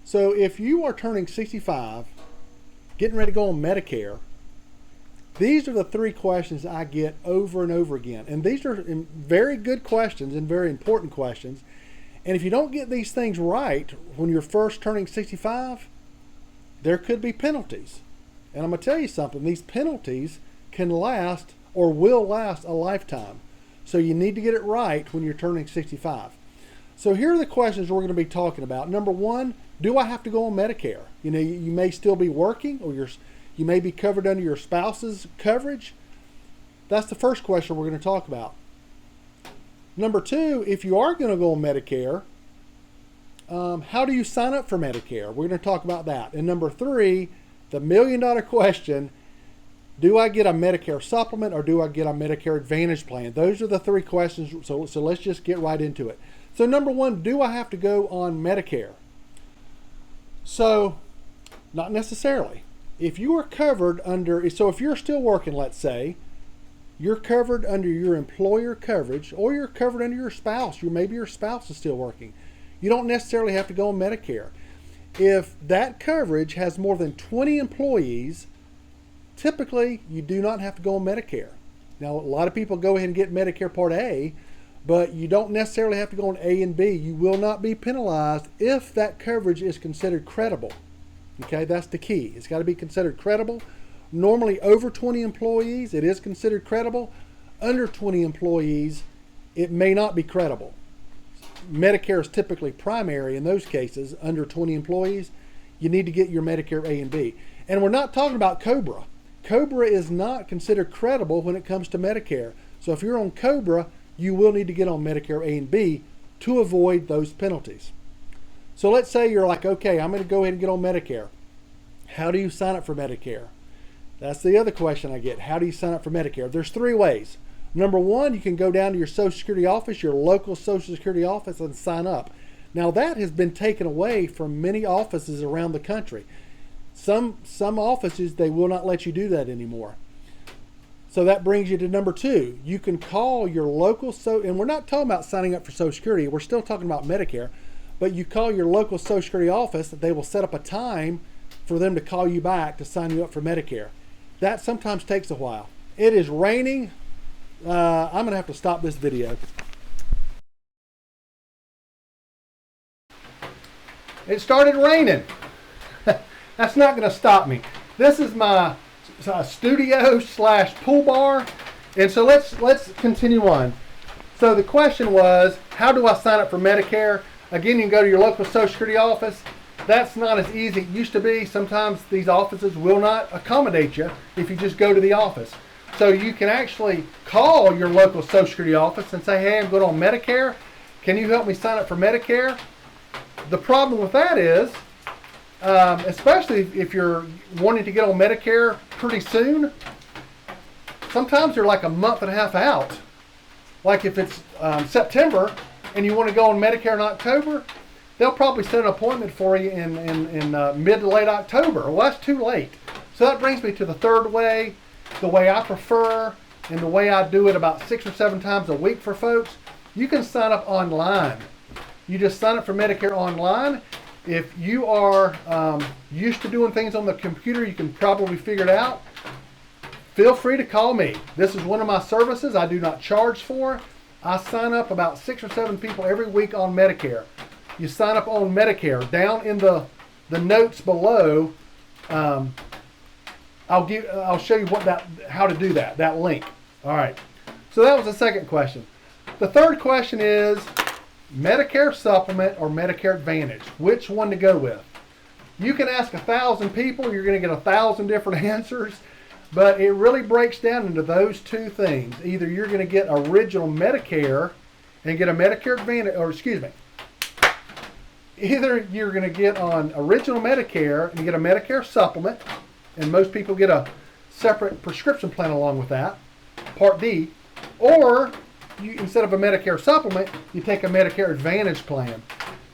So if you are turning 65, getting ready to go on Medicare, these are the three questions I get over and over again. And these are very good questions and very important questions. And if you don't get these things right when you're first turning 65, there could be penalties. And I'm going to tell you something, these penalties can last or will last a lifetime. So you need to get it right when you're turning 65. So here are the questions we're going to be talking about. Number one, do I have to go on Medicare? You know, you may still be working, or you may be covered under your spouse's coverage. That's the first question we're going to talk about. Number two, if you are going to go on Medicare, how do you sign up for Medicare? We're going to talk about that. And number three, the million-dollar question, do I get a Medicare Supplement or do I get a Medicare Advantage plan? Those are the three questions, so let's just get right into it. So number one, do I have to go on Medicare? So, not necessarily. If you are covered under, so if you're still working, let's say, you're covered under your employer coverage, or you're covered under your spouse, maybe your spouse is still working. You don't necessarily have to go on Medicare. If that coverage has more than 20 employees, typically you do not have to go on Medicare. Now, a lot of people go ahead and get Medicare Part A, but you don't necessarily have to go on A and B. You will not be penalized if that coverage is considered credible. Okay, that's the key. It's got to be considered credible. Normally over 20 employees, it is considered credible. Under 20 employees, it may not be credible. Medicare is typically primary in those cases. Under 20 employees, you need to get your Medicare A and B. And we're not talking about COBRA. COBRA is not considered credible when it comes to Medicare. So if you're on COBRA, you will need to get on Medicare A and B to avoid those penalties. So let's say you're like, okay, I'm going to go ahead and get on Medicare. How do you sign up for Medicare? That's the other question I get. How do you sign up for Medicare? There's three ways. Number one, you can go down to your Social Security office, your local Social Security office, and sign up. Now that has been taken away from many offices around the country. Some offices, they will not let you do that anymore. So that brings you to number two. You can call your local, and we're not talking about signing up for Social Security. We're still talking about Medicare. But you call your local Social Security office, they will set up a time for them to call you back to sign you up for Medicare. That sometimes takes a while. It is raining. I'm going to have to stop this video. It started raining. That's not going to stop me. This is my studio / pool bar. And so let's continue on. So the question was, how do I sign up for Medicare? Again, you can go to your local Social Security office. That's not as easy as it used to be. Sometimes these offices will not accommodate you if you just go to the office. So you can actually call your local Social Security office and say, hey, I'm going on Medicare. Can you help me sign up for Medicare? The problem with that is, especially if you're wanting to get on Medicare pretty soon, sometimes you're like a month and a half out. Like if it's September and you want to go on Medicare in October, they'll probably set an appointment for you in mid to late October. Well, that's too late. So that brings me to the third way, the way I prefer, and the way I do it about 6 or 7 times a week for folks. You can sign up online. You just sign up for Medicare online. If you are used to doing things on the computer, you can probably figure it out. Feel free to call me. This is one of my services I do not charge for. I sign up about 6 or 7 people every week on Medicare. You sign up on Medicare. Down in the notes below, I'll show you how to do that link. All right. So that was the second question. The third question is Medicare Supplement or Medicare Advantage. Which one to go with? You can ask 1,000 people. You're going to get 1,000 different answers. But it really breaks down into those two things. Either you're going to get original Medicare and get a Medicare Advantage, or excuse me. Either you're going to get on original Medicare and get a Medicare Supplement, and most people get a separate prescription plan along with that, Part D, or instead of a Medicare Supplement, you take a Medicare Advantage plan.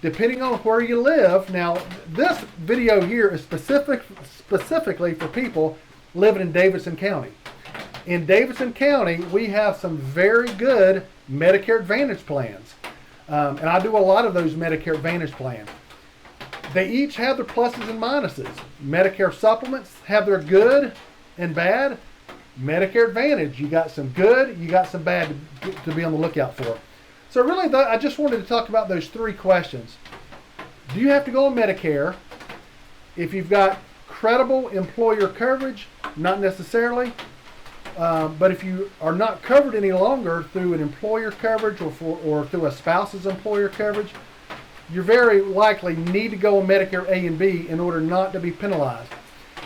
Depending on where you live, now this video here is specifically for people living in Davidson County. In Davidson County, we have some very good Medicare Advantage plans. And I do a lot of those Medicare Advantage plans. They each have their pluses and minuses. Medicare Supplements have their good and bad. Medicare Advantage, you got some good, you got some bad to be on the lookout for. So really, I just wanted to talk about those three questions. Do you have to go on Medicare? If you've got credible employer coverage, not necessarily. But if you are not covered any longer through an employer coverage or through a spouse's employer coverage, you very likely need to go on Medicare A and B in order not to be penalized.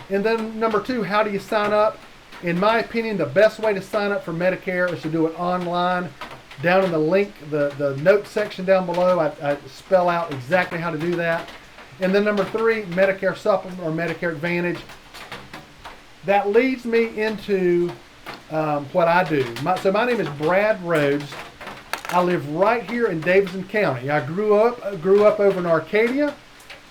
And then number two, how do you sign up? In my opinion, the best way to sign up for Medicare is to do it online. Down in the link, the notes section down below, I spell out exactly how to do that. And then number three, Medicare Supplement or Medicare Advantage. That leads me into what I do. So my name is Brad Rhodes. I live right here in Davidson County. I grew up over in Arcadia.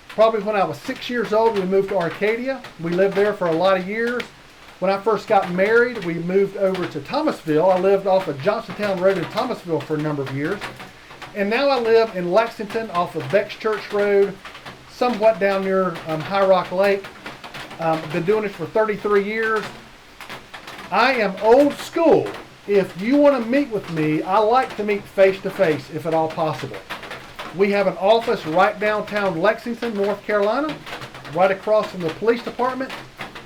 Probably when I was 6 years old, we moved to Arcadia. We lived there for a lot of years. When I first got married, we moved over to Thomasville. I lived off of Johnsontown Road in Thomasville for a number of years. And now I live in Lexington off of Beck's Church Road, somewhat down near High Rock Lake. I've been doing this for 33 years. I am old school. If you want to meet with me, I like to meet face to face if at all possible. We have an office right downtown Lexington, North Carolina, right across from the police department.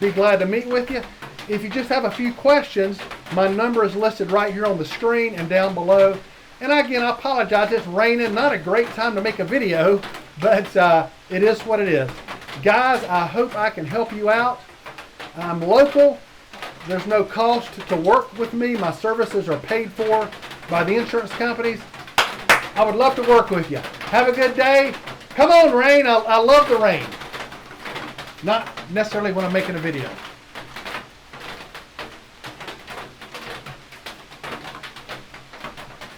Be glad to meet with you. If you just have a few questions, my number is listed right here on the screen and down below. And again, I apologize, it's raining, not a great time to make a video, but it is what it is. Guys, I hope I can help you out. I'm local. There's no cost to work with me. My services are paid for by the insurance companies. I would love to work with you. Have a good day. Come on, rain. I love the rain. Not necessarily when I'm making a video.